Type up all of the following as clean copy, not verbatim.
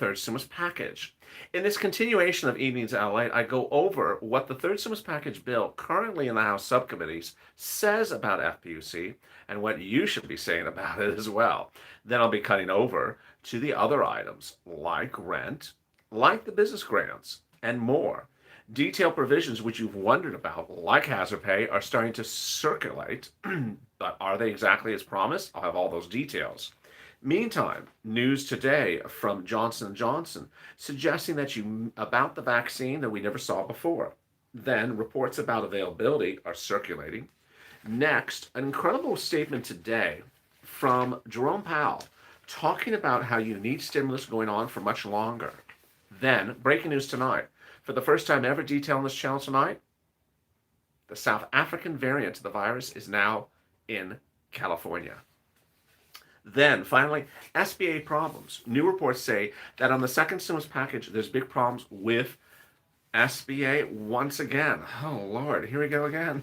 third stimulus package. In this continuation of Evenings LA, I go over what the third stimulus package bill currently in the House subcommittees says about FPUC and what you should be saying about it as well. Then I'll be cutting over to the other items like rent, like the business grants, and more. Detailed provisions which you've wondered about, like hazard pay, are starting to circulate, but are they exactly as promised? I'll have all those details. Meantime, news today from Johnson & Johnson suggesting about the vaccine that we never saw before. Then reports about availability are circulating. Next, an incredible statement today from Jerome Powell talking about how you need stimulus going on for much longer. Then, breaking news tonight. For the first time ever, detail on this channel tonight, the South African variant of the virus is now in California. Then, finally, SBA problems. New reports say that on the second stimulus package, there's big problems with SBA once again. Oh, Lord, here we go again.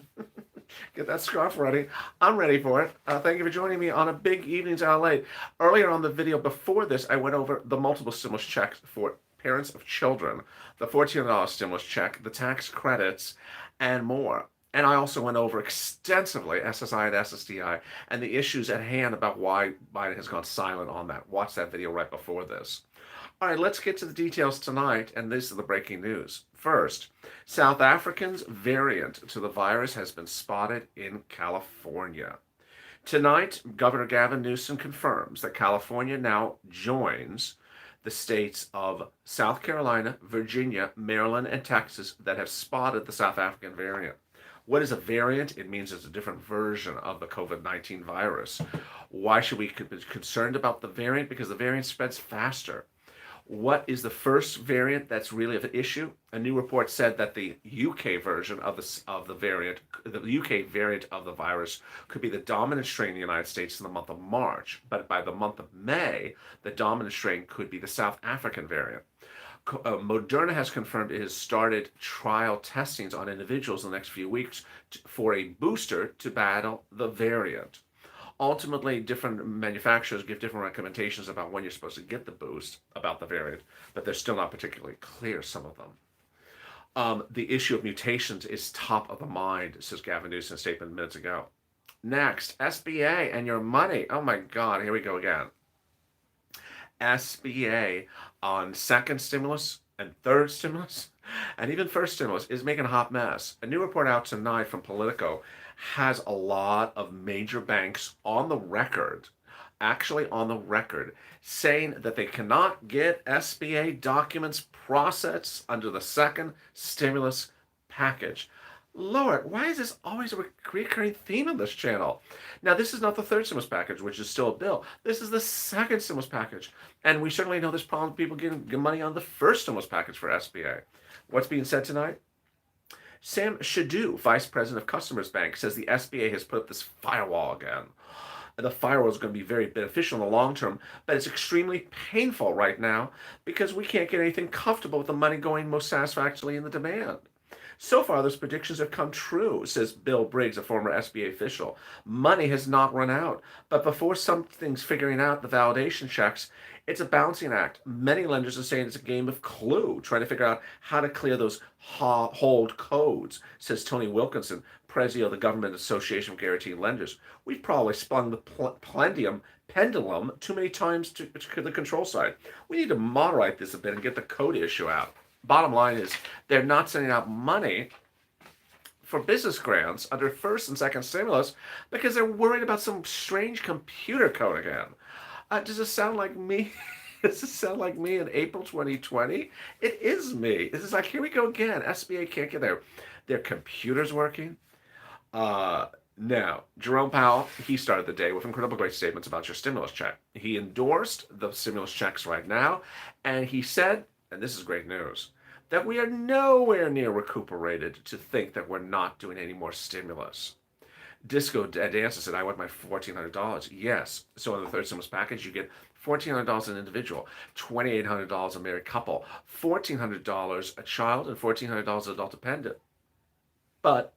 Get that scarf ready. I'm ready for it. Thank you for joining me on a big Evenings LA. Earlier on the video before this, I went over the multiple stimulus checks for parents of children, the $1,400 stimulus check, the tax credits, and more. And I also went over extensively SSI and SSDI and the issues at hand about why Biden has gone silent on that. Watch that video right before this. All right, let's get to the details tonight, and this is the breaking news. First, South Africa's variant to the virus has been spotted in California. Tonight, Governor Gavin Newsom confirms that California now joins the states of South Carolina, Virginia, Maryland, and Texas that have spotted the South African variant. What is a variant? It means it's a different version of the COVID-19 virus. Why should we be concerned about the variant? Because the variant spreads faster. What is the first variant that's really of an issue? A new report said that the UK version of the variant, the UK variant of the virus, could be the dominant strain in the United States in the month of March. But by the month of May, the dominant strain could be the South African variant. Moderna has confirmed it has started trial testings on individuals in the next few weeks for a booster to battle the variant. Ultimately, different manufacturers give different recommendations about when you're supposed to get the boost about the variant, but they're still not particularly clear, some of them. The issue of mutations is top of the mind, says Gavin Newsom in a statement minutes ago. Next, SBA and your money. Oh my God, here we go again. SBA on second stimulus and third stimulus and even first stimulus is making a hot mess. A new report out tonight from Politico has a lot of major banks on the record, actually on the record, saying that they cannot get SBA documents processed under the second stimulus package. Lord, why is this always a recurring theme on this channel? Now, this is not the third stimulus package, which is still a bill. This is the second stimulus package. And we certainly know there's problems with people getting money on the first stimulus package for SBA. What's being said tonight? Sam Shadu, Vice President of Customers Bank, says the SBA has put up this firewall again. The firewall is going to be very beneficial in the long term, but it's extremely painful right now because we can't get anything comfortable with the money going most satisfactorily in the demand. So far, those predictions have come true, says Bill Briggs, a former SBA official. Money has not run out, but before something's figuring out the validation checks, it's a balancing act. Many lenders are saying it's a game of Clue, trying to figure out how to clear those hold codes, says Tony Wilkinson, president of the Government Association of Guaranteed Lenders. We've probably spun the pendulum too many times to the control side. We need to moderate this a bit and get the code issue out. Bottom line is they're not sending out money for business grants under first and second stimulus because they're worried about some strange computer code again. Does it sound like me? Does it sound like me in April 2020? It is me. This is like, here we go again. SBA can't get their computers working. Now, Jerome Powell, he started the day with incredible great statements about your stimulus check. He endorsed the stimulus checks right now, and he said, and this is great news, that we are nowhere near recuperated to think that we're not doing any more stimulus. Disco Dancer said, I want my $1,400. Yes. So in the third stimulus package, you get $1,400 an individual, $2,800 a married couple, $1,400 a child, and $1,400 adult dependent. But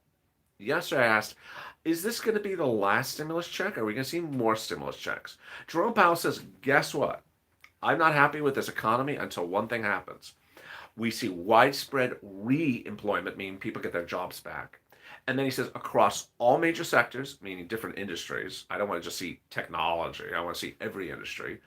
yesterday I asked, is this going to be the last stimulus check? Or are we going to see more stimulus checks? Jerome Powell says, guess what? I'm not happy with this economy until one thing happens. We see widespread re-employment, meaning people get their jobs back. And then he says across all major sectors, meaning different industries. I don't want to just see technology. I want to see every industry.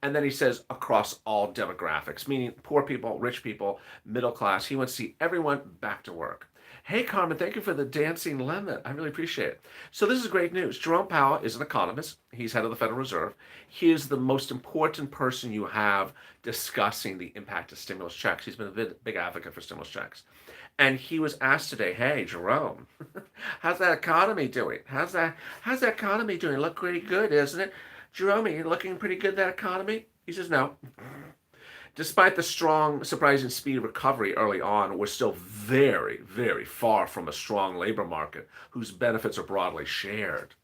And then he says across all demographics, meaning poor people, rich people, middle class. He wants to see everyone back to work. Hey, Carmen, thank you for the dancing lemon. I really appreciate it. So this is great news. Jerome Powell is an economist. He's head of the Federal Reserve. He is the most important person you have discussing the impact of stimulus checks. He's been a big advocate for stimulus checks. And he was asked today, hey, Jerome, how's that economy doing? How's that economy doing? Look pretty good, isn't it? Jerome, are you looking pretty good, that economy? He says, no. Despite the strong, surprising speed of recovery early on, we're still very, very far from a strong labor market whose benefits are broadly shared.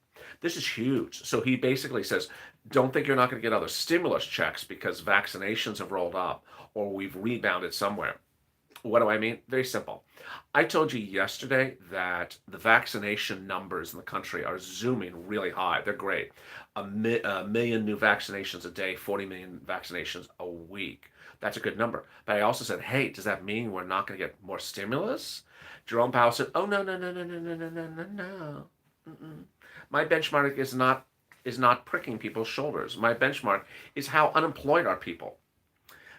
This is huge. So he basically says, don't think you're not going to get other stimulus checks because vaccinations have rolled up or we've rebounded somewhere. What do I mean? Very simple. I told you yesterday that the vaccination numbers in the country are zooming really high. They're great. A million new vaccinations a day, 40 million vaccinations a week. That's a good number. But I also said, hey, does that mean we're not going to get more stimulus? Jerome Powell said, oh, no, no, no, no, no, no, no, no, no, no. Mm-mm. My benchmark is not pricking people's shoulders. My benchmark is how unemployed are people.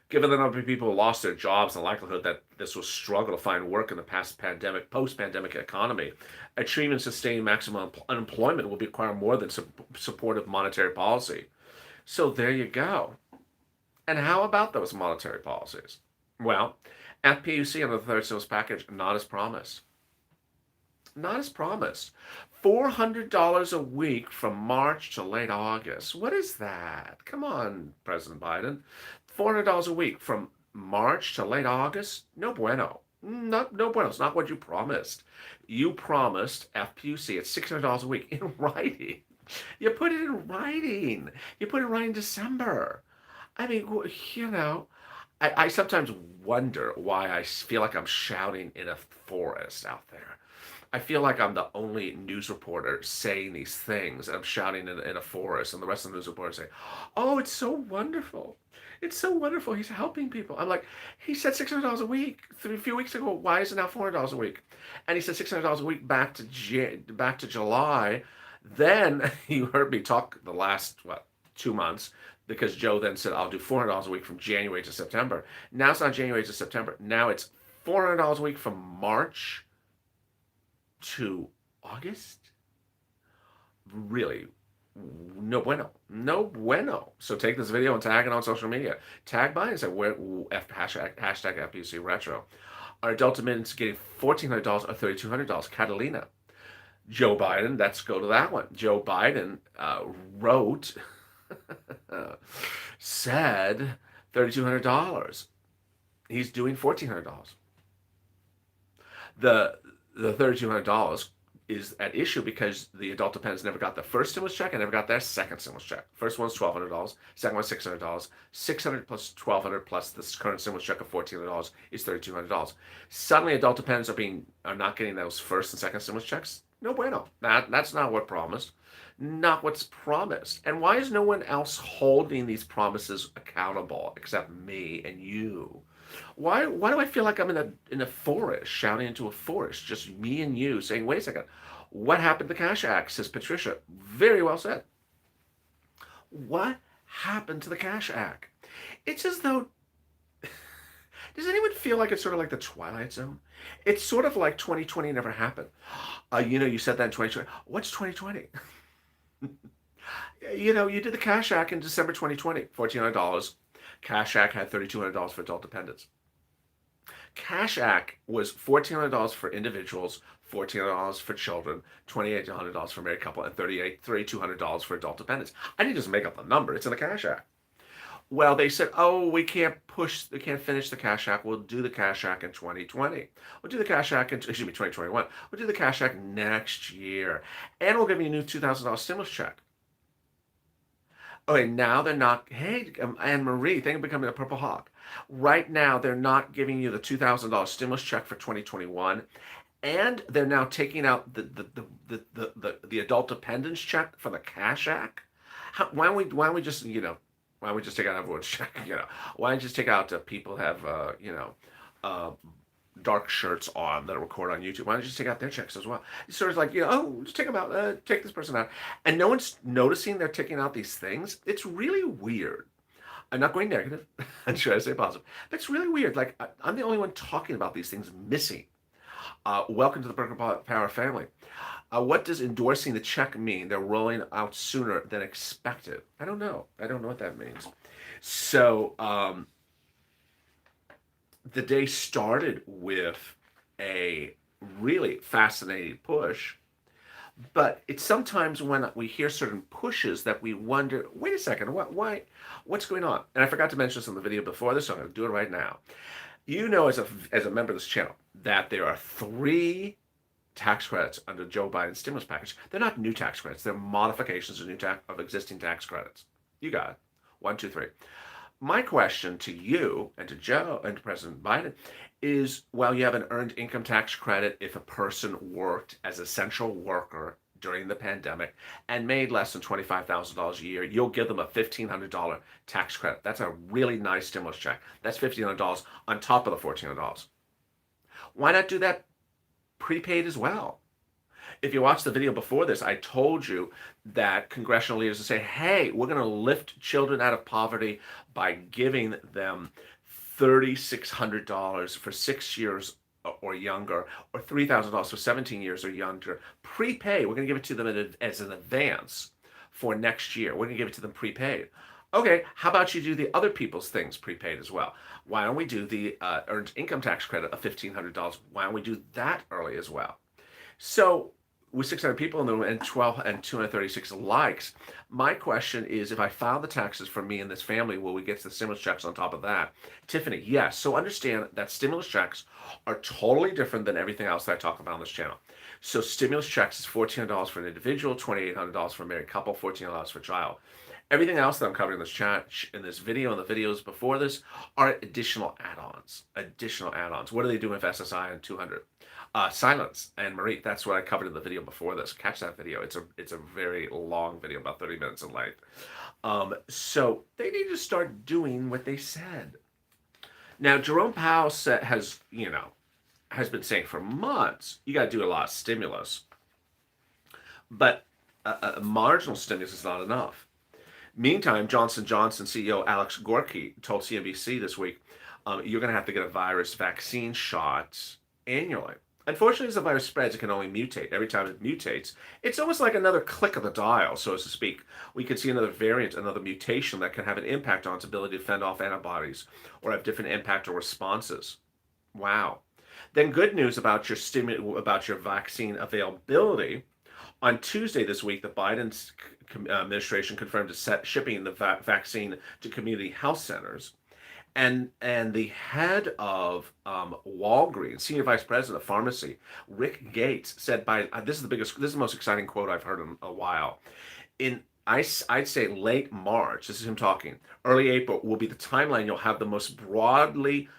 Given the number of people who lost their jobs and the likelihood that this will struggle to find work in the post-pandemic economy, achieving sustained maximum unemployment will require more than supportive monetary policy. So there you go. And how about those monetary policies? Well, FPUC under the third stimulus package, not as promised. Not as promised. $400 a week from March to late August. What is that? Come on, President Biden. $400 a week from March to late August? No bueno. No bueno. It's not what you promised. You promised FPUC at $600 a week in writing. You put it in writing. You put it right in December. I mean, I sometimes wonder why I feel like I'm shouting in a forest out there. I feel like I'm the only news reporter saying these things, and I'm shouting in a forest, and the rest of the news reporters say, oh, it's so wonderful. It's so wonderful. He's helping people. I'm like, he said $600 a week a few weeks ago. Why is it now $400 a week? And he said $600 a week back to July. Then you heard me talk the last, 2 months, because Joe then said, I'll do $400 a week from January to September. Now it's not January to September. Now it's $400 a week from March to August? Really? No bueno. No bueno. So take this video and tag it on social media. Tag Biden and say, hashtag FPUC Retro. Are adult admittance getting $1,400 or $3,200? Catalina. Joe Biden, let's go to that one. Joe Biden wrote, said $3,200. He's doing $1,400. The $3,200 is at issue because the adult dependents never got the first stimulus check and never got their second stimulus check. First one's $1,200, second one's $600. $600 plus $1,200 plus this current stimulus check of $1,400 is $3,200. Suddenly, adult dependents are not getting those first and second stimulus checks. No bueno. That's not what promised. Not what's promised. And why is no one else holding these promises accountable except me and you? Why do I feel like I'm in a forest, shouting into a forest, just me and you, saying, wait a second, what happened to the Cash Act, says Patricia. Very well said. What happened to the Cash Act? It's as though, does anyone feel like it's sort of like the Twilight Zone? It's sort of like 2020 never happened. You said that in 2020. What's 2020? You did the Cash Act in December 2020, $1,400. Cash Act had $3,200 for adult dependents. Cash Act was $1,400 for individuals, $1,400 for children, $2,800 for married couple, and $3,200 for adult dependents. I didn't just make up the number. It's in the Cash Act. Well, they said, oh, we can't finish the Cash Act. We'll do the Cash Act in 2020. We'll do the Cash Act in, 2021. We'll do the Cash Act next year. And we'll give you a new $2,000 stimulus check. Okay, now they're not, hey, Anne-Marie, thank you for becoming a Purple Hawk. Right now, they're not giving you the $2,000 stimulus check for 2021, and they're now taking out the adult dependence check for the Cash Act. Why don't we just, Why don't we just take out everyone's check? Why don't you just take out people who have uh, dark shirts on that record on YouTube? Why don't you just take out their checks as well? It's sort of like, oh, just take them out, take this person out, and no one's noticing they're taking out these things. It's really weird. I'm not going negative. I'm trying to say positive, but it's really weird. Like I'm the only one talking about these things missing. Welcome to the Burger Power family. What does endorsing the check mean? They're rolling out sooner than expected. I don't know. I don't know what that means. So the day started with a really fascinating push, but it's sometimes when we hear certain pushes that we wonder, wait a second, what's going on? And I forgot to mention this in the video before this, so I'm going to do it right now. As a member of this channel, that there are 3 tax credits under Joe Biden's stimulus package. They're not new tax credits. They're modifications of existing tax credits. You got it. 1, 2, 3. My question to you and to Joe and to President Biden is, well, you have an earned income tax credit if a person worked as an essential worker during the pandemic and made less than $25,000 a year, you'll give them a $1,500 tax credit. That's a really nice stimulus check. That's $1,500 on top of the $1,400. Why not do that prepaid as well? If you watched the video before this, I told you that congressional leaders will say, hey, we're going to lift children out of poverty by giving them $3,600 for 6 years or younger, or $3,000 for 17 years or younger. Prepay, we're going to give it to them as an advance for next year. We're going to give it to them prepaid. Okay, how about you do the other people's things prepaid as well? Why don't we do the earned income tax credit of $1,500? Why don't we do that early as well? So with 600 people in the room and 236 likes, my question is, if I file the taxes for me and this family, will we get the stimulus checks on top of that? Tiffany, yes. So understand that stimulus checks are totally different than everything else that I talk about on this channel. So stimulus checks is $1,400 for an individual, $2,800 for a married couple, $1,400 for a child. Everything else that I'm covering in this chat, in this video, and the videos before this are additional add-ons. Additional add-ons. What are they doing with SSI and 200? Silence and Marie. That's what I covered in the video before this. Catch that video. It's a very long video, about 30 minutes in length. So they need to start doing what they said. Now, Jerome Powell has been saying for months, you got to do a lot of stimulus, but a marginal stimulus is not enough. Meantime, Johnson & Johnson CEO Alex Gorky told CNBC this week, you're going to have to get a virus vaccine shot annually. Unfortunately, as the virus spreads, it can only mutate. Every time it mutates, it's almost like another click of the dial, so to speak. We could see another variant, another mutation that can have an impact on its ability to fend off antibodies or have different impact or responses. Wow. Then good news about your vaccine availability. On Tuesday this week, the Biden administration confirmed shipping the vaccine to community health centers. And the head of Walgreens, senior vice president of pharmacy, Rick Gates, said this is the most exciting quote I've heard in a while. I'd say late March, this is him talking, early April will be the timeline you'll have the most broadly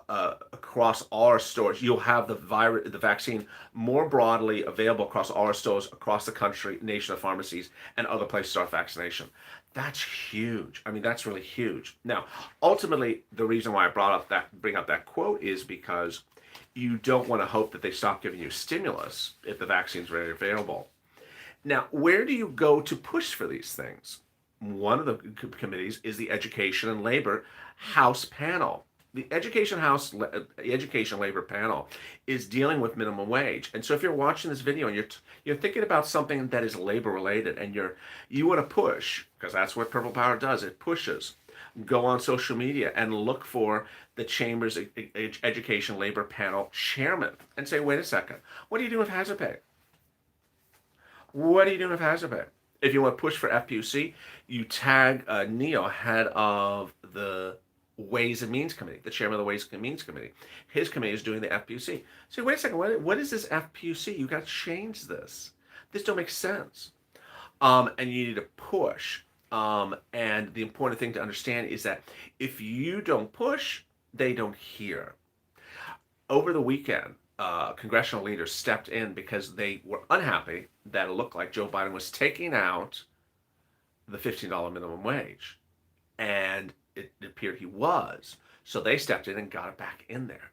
across all our stores. You'll have the vaccine more broadly available across all our stores across the country, nation of pharmacies, and other places to start vaccination. That's huge. I mean, that's really huge. Now, ultimately, the reason why I bring up that quote is because you don't want to hope that they stop giving you stimulus if the vaccine's readily available. Now, where do you go to push for these things? One of the committees is the Education and Labor House panel. The Education Labor panel is dealing with minimum wage. And so if you're watching this video and you're thinking about something that is labor related and you want to push, because that's what Purple Power does, it pushes. Go on social media and look for the Chamber's Education Labor panel chairman and say, wait a second, what are you doing with hazard pay? What are you doing with hazard pay? If you want to push for FPUC, you tag Neil, head of the Ways and Means Committee, the chairman of the Ways and Means Committee. His committee is doing the FPUC. So wait a second, what is this FPUC? You got to change this. This don't make sense. And you need to push. And the important thing to understand is that if you don't push, they don't hear. Over the weekend, congressional leaders stepped in because they were unhappy that it looked like Joe Biden was taking out the $15 minimum wage. And it appeared he was. So they stepped in and got it back in there.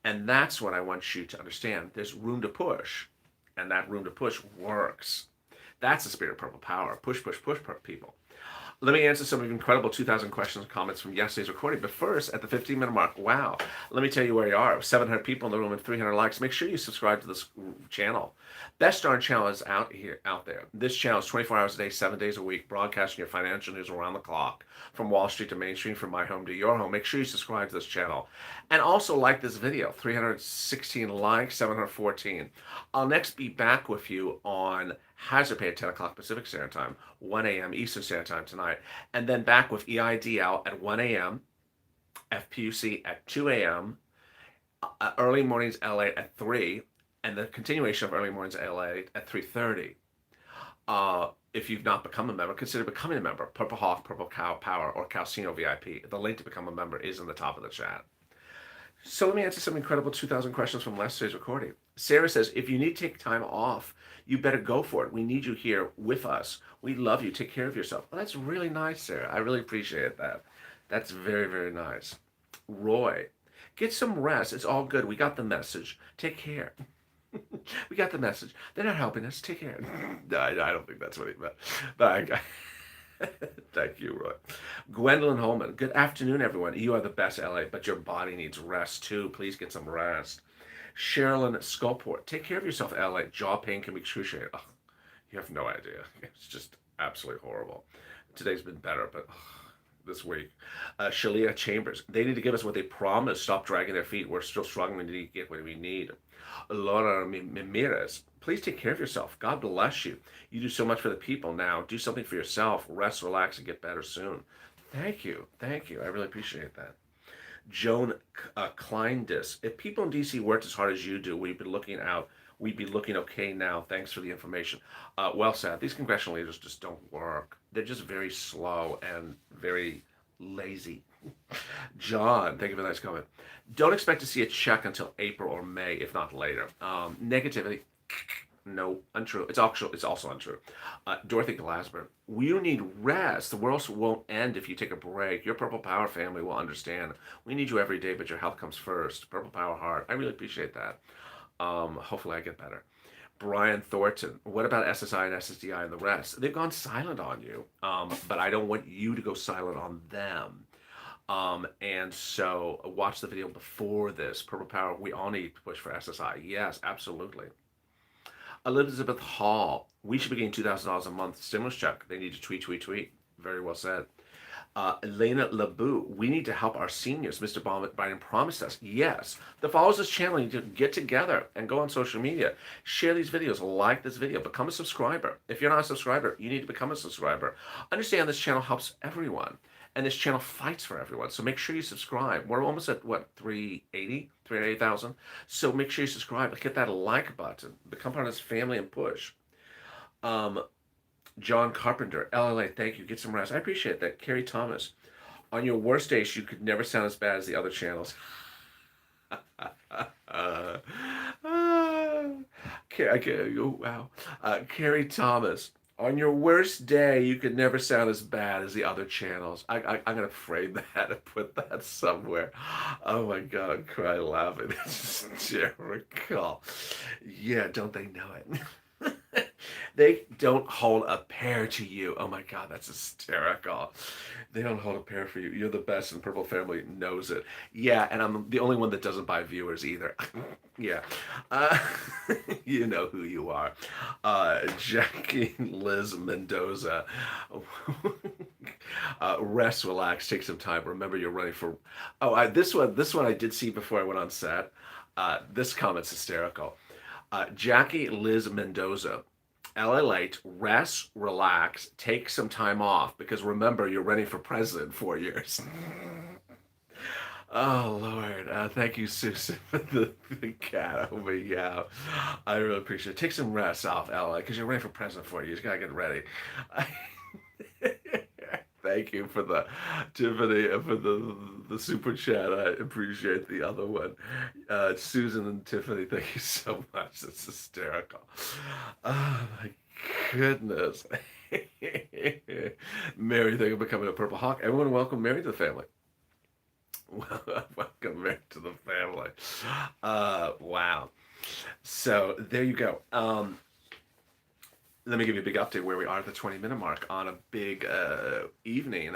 And that's what I want you to understand. There's room to push, and that room to push works. That's the spirit of purple power. Push, push, push, people. Let me answer some of the incredible 2,000 questions and comments from yesterday's recording. But first, at the 15-minute mark, wow, let me tell you where you are. 700 people in the room and 300 likes. Make sure you subscribe to this channel. Best darn channel is out there. This channel is 24 hours a day, 7 days a week, broadcasting your financial news around the clock, from Wall Street to Main Street, from my home to your home. Make sure you subscribe to this channel. And also like this video. 316 likes, 714. I'll next be back with you on Hazard Pay at 10 o'clock Pacific Standard Time, 1 a.m. Eastern Standard Time tonight, and then back with EIDL at 1 a.m., FPUC at 2 a.m., Early Mornings LATE at 3, and the continuation of Early Mornings LATE at 3:30. If you've not become a member, consider becoming a member. Purple Hawk, Purple Cow Power, or Calcino VIP. The link to become a member is in the top of the chat. So let me answer some incredible 2,000 questions from last day's recording. Sarah says, if you need to take time off, you better go for it. We need you here with us. We love you. Take care of yourself. Well, that's really nice, Sarah. I really appreciate that. That's very, very nice. Roy, get some rest. It's all good. We got the message. Take care. We got the message. They're not helping us. Take care. No, I don't think that's what he meant. But thank you, Roy. Gwendolyn Holman, good afternoon, everyone. You are the best, LA, but your body needs rest, too. Please get some rest. Sherilyn Sculport, take care of yourself, LA. Jaw pain can be excruciating. Oh, you have no idea. It's just absolutely horrible. Today's been better, but this week. Shalia Chambers, they need to give us what they promised. Stop dragging their feet. We're still struggling to get what we need. Laura Ramirez, please take care of yourself. God bless you. You do so much for the people now. Do something for yourself. Rest, relax, and get better soon. Thank you. Thank you. I really appreciate that. Joan Kleindis, if people in DC worked as hard as you do, we'd be looking okay now. Thanks for the information. Well said. These congressional leaders just don't work. They're just very slow and very lazy. John, thank you for the nice comment. Don't expect to see a check until April or May, if not later. Negativity, no, untrue. It's also untrue. Dorothy Glasper, you need rest. The world won't end if you take a break. Your Purple Power family will understand. We need you every day, but your health comes first. Purple Power Heart. I really appreciate that. Hopefully I get better. Brian Thornton, what about SSI and SSDI and the rest? They've gone silent on you, but I don't want you to go silent on them. And so watch the video before this. Purple Power, we all need to push for SSI. Yes, absolutely. Elizabeth Hall, we should be getting $2,000 a month stimulus check. They need to tweet. Very well said. Elena Labou, we need to help our seniors. Mr. Biden promised us. Yes. The followers of this channel need to get together and go on social media. Share these videos. Like this video. Become a subscriber. If you're not a subscriber, you need to become a subscriber. Understand this channel helps everyone. And this channel fights for everyone. So make sure you subscribe. We're almost at, 380,000? So make sure you subscribe. Hit that like button. Become part of this family and push. John Carpenter, LLA, thank you. Get some rest. I appreciate that. Carrie Thomas, on your worst days, you could never sound as bad as the other channels. Wow. Carrie Thomas, on your worst day, you could never sound as bad as the other channels. I'm going to frame that and put that somewhere. Oh my God, I'm crying laughing. It's hysterical. Yeah, don't they know it? They don't hold a pair to you. Oh my God, that's hysterical. They don't hold a pair for you. You're the best, and Purple Family knows it. Yeah, and I'm the only one that doesn't buy viewers either. Yeah. You know who you are. Jackie Liz Mendoza. Rest, relax, take some time. Remember you're running for... Oh, this one I did see before I went on set. This comment's hysterical. Jackie Liz Mendoza. LLate, rest, relax, take some time off, because remember, you're running for president in 4 years. Oh, Lord. Thank you, Susan, for the cat. Oh, yeah. I really appreciate it. Take some rest off, LA, because you're running for president for 4 years. You got to get ready. Thank you for the Tiffany for the super chat. I appreciate the other one. Susan and Tiffany, thank you so much. That's hysterical. Oh my goodness. Mary, thank you for becoming a Purple Hawk. Everyone, welcome Mary to the family. Welcome Mary to the family. Wow. So there you go. Let me give you a big update where we are at the 20-minute mark on a big evening.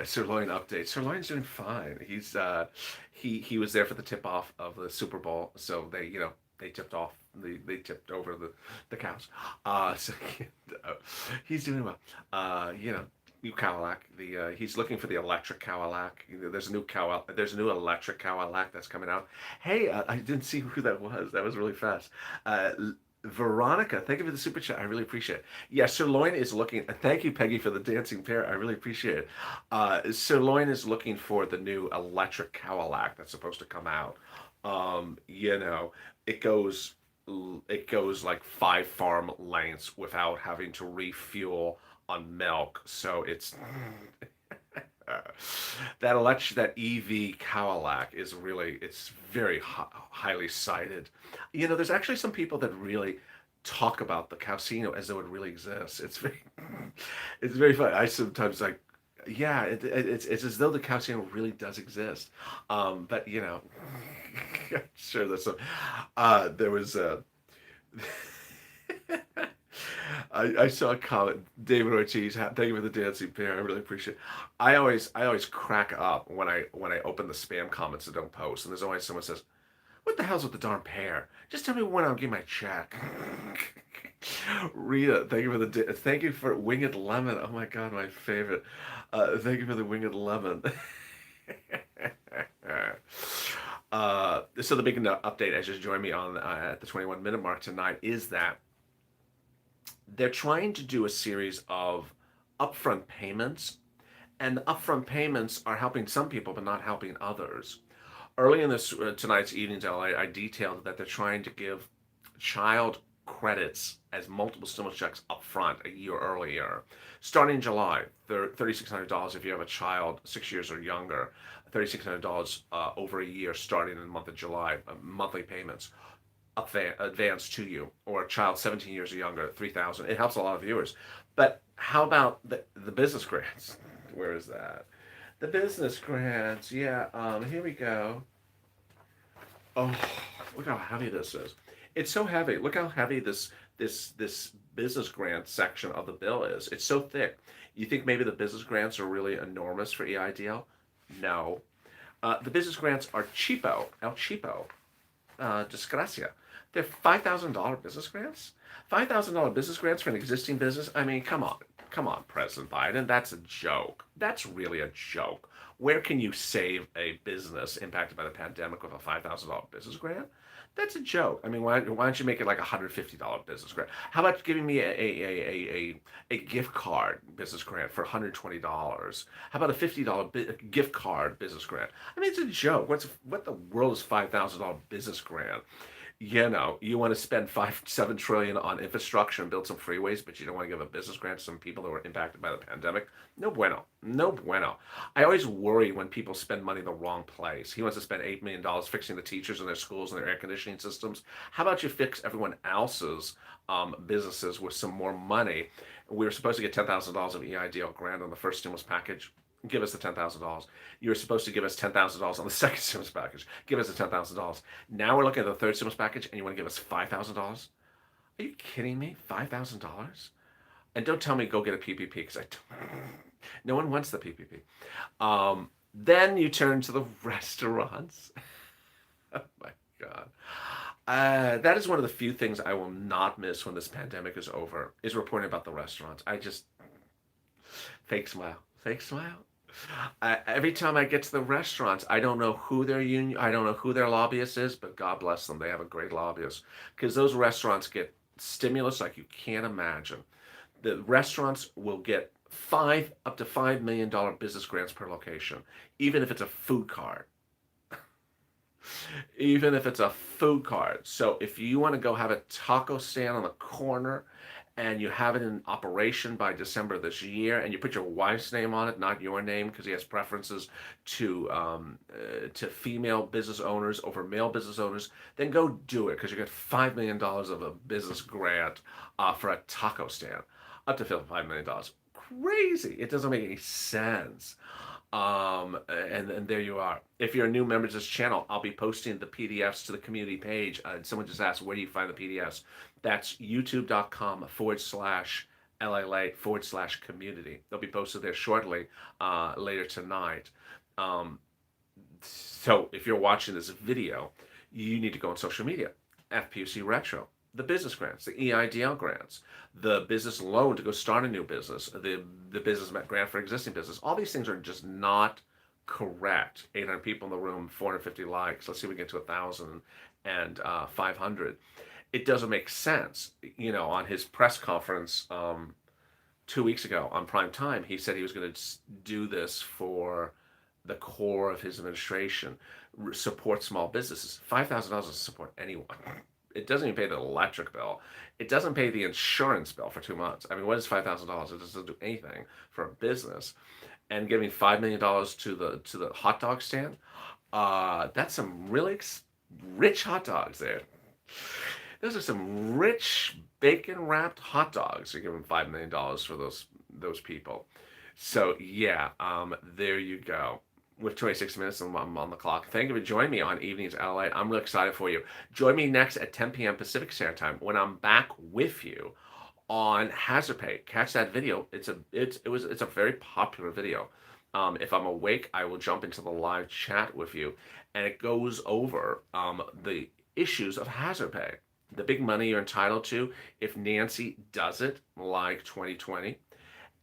Sirloin update. Sirloin's doing fine. He was there for the tip off of the Super Bowl, so they tipped off. They tipped over the cows. So he's doing well. New Cadillac. He's looking for the electric Cadillac. There's a new electric Cadillac that's coming out. Hey, I didn't see who that was. That was really fast. Veronica, thank you for the super chat. I really appreciate it. Yeah, Sirloin is looking. Thank you, Peggy, for the dancing pair. I really appreciate it. Sirloin is looking for the new electric Cadillac that's supposed to come out. It goes like 5 farm lengths without having to refuel on milk. So it's that EV Cadillac is it's very highly cited. There's actually some people that really talk about the Calcino as though it really exists. It's very fun. I sometimes yeah, it's as though the Calcino really does exist. But sure, there was a. I saw a comment, David Ortiz. Thank you for the dancing pair. I really appreciate it. I always crack up when I open the spam comments that don't post, and there's always someone says, "What the hell's with the darn pair? Just tell me when I'll get my check." Rita, thank you for Winged Lemon. Oh my God, my favorite. Thank you for the Winged Lemon. So the big update as you join me on at the 21-minute mark tonight is that they're trying to do a series of upfront payments, and the upfront payments are helping some people but not helping others. Early in this tonight's evening's LA, I detailed that they're trying to give child credits as multiple stimulus checks upfront a year earlier. Starting in July, $3,600 if you have a child 6 years or younger, $3,600 over a year starting in the month of July, monthly payments. Advance to you, or a child 17 years or younger, $3,000. It helps a lot of viewers. But how about the business grants? Where is that? The business grants. Yeah. Here we go. Oh, look how heavy this is. It's so heavy. Look how heavy this business grant section of the bill is. It's so thick. You think maybe the business grants are really enormous for EIDL? No. The business grants are cheapo. El cheapo. Disgracia. They're $5,000 business grants? $5,000 business grants for an existing business? I mean, come on, President Biden. That's a joke. That's really a joke. Where can you save a business impacted by the pandemic with a $5,000 business grant? That's a joke. I mean, why don't you make it like a $150 business grant? How about giving me a gift card business grant for $120? How about a $50 gift card business grant? I mean, it's a joke. What the world is $5,000 business grant? You want to spend $7 trillion on infrastructure and build some freeways, but you don't want to give a business grant to some people that were impacted by the pandemic. No bueno. No bueno. I always worry when people spend money in the wrong place. He wants to spend $8 million fixing the teachers in their schools and their air conditioning systems. How about you fix everyone else's businesses with some more money? We were supposed to get $10,000 of EIDL grant on the first stimulus package. Give us the $10,000. You were supposed to give us $10,000 on the second stimulus package. Give us the $10,000. Now we're looking at the third stimulus package, and you want to give us $5,000? Are you kidding me? $5,000? And don't tell me go get a PPP, because no one wants the PPP. Then you turn to the restaurants. Oh my God. That is one of the few things I will not miss when this pandemic is over, is reporting about the restaurants. Fake smile. Every time I get to the restaurants, I don't know who their union, I don't know who their lobbyist is, but God bless them. They have a great lobbyist, because those restaurants get stimulus like you can't imagine. The restaurants will get up to $5 million business grants per location, even if it's a food cart. Even if it's a food cart. So if you want to go have a taco stand on the corner, and you have it in operation by December this year, and you put your wife's name on it, not your name, because he has preferences to female business owners over male business owners, then go do it, because you get $5 million of a business grant for a taco stand, up to $5 million. crazy. It doesn't make any sense. And there you are. If you're a new member to this channel, I'll be posting the PDFs to the community page. Someone just asked, where do you find the PDFs? That's youtube.com/LLA/community. They'll be posted there shortly, later tonight. So if you're watching this video, you need to go on social media. FPUC Retro, the business grants, the EIDL grants, the business loan to go start a new business, the business grant for existing business. All these things are just not correct. 800 people in the room, 450 likes. Let's see if we get to 1,000 and 500. It doesn't make sense. You know, on his press conference 2 weeks ago on prime time, he said he was going to do this for the core of his administration, support small businesses. $5,000 doesn't support anyone. It doesn't even pay the electric bill. It doesn't pay the insurance bill for 2 months. I mean, what is $5,000? It doesn't do anything for a business. And giving $5 million to the hot dog stand, that's some really rich hot dogs there. Those are some rich bacon wrapped hot dogs. You're giving $5 million for those people. So yeah, there you go. With 26 minutes I'm on the clock. Thank you for joining me on Evenings LA. I'm really excited for you. Join me next at 10 p.m. Pacific Standard Time when I'm back with you on hazard pay. Catch that video. It's a very popular video. If I'm awake, I will jump into the live chat with you, and it goes over the issues of hazard pay, the big money you're entitled to if Nancy does it, like 2020.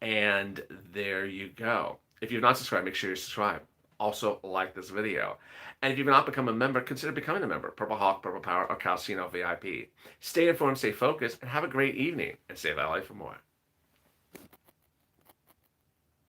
And there you go. If you've not subscribed, make sure you subscribe. Also, like this video. And if you've not become a member, consider becoming a member. Purple Hawk, Purple Power, or Calcino VIP. Stay informed, stay focused, and have a great evening. And save LA for more.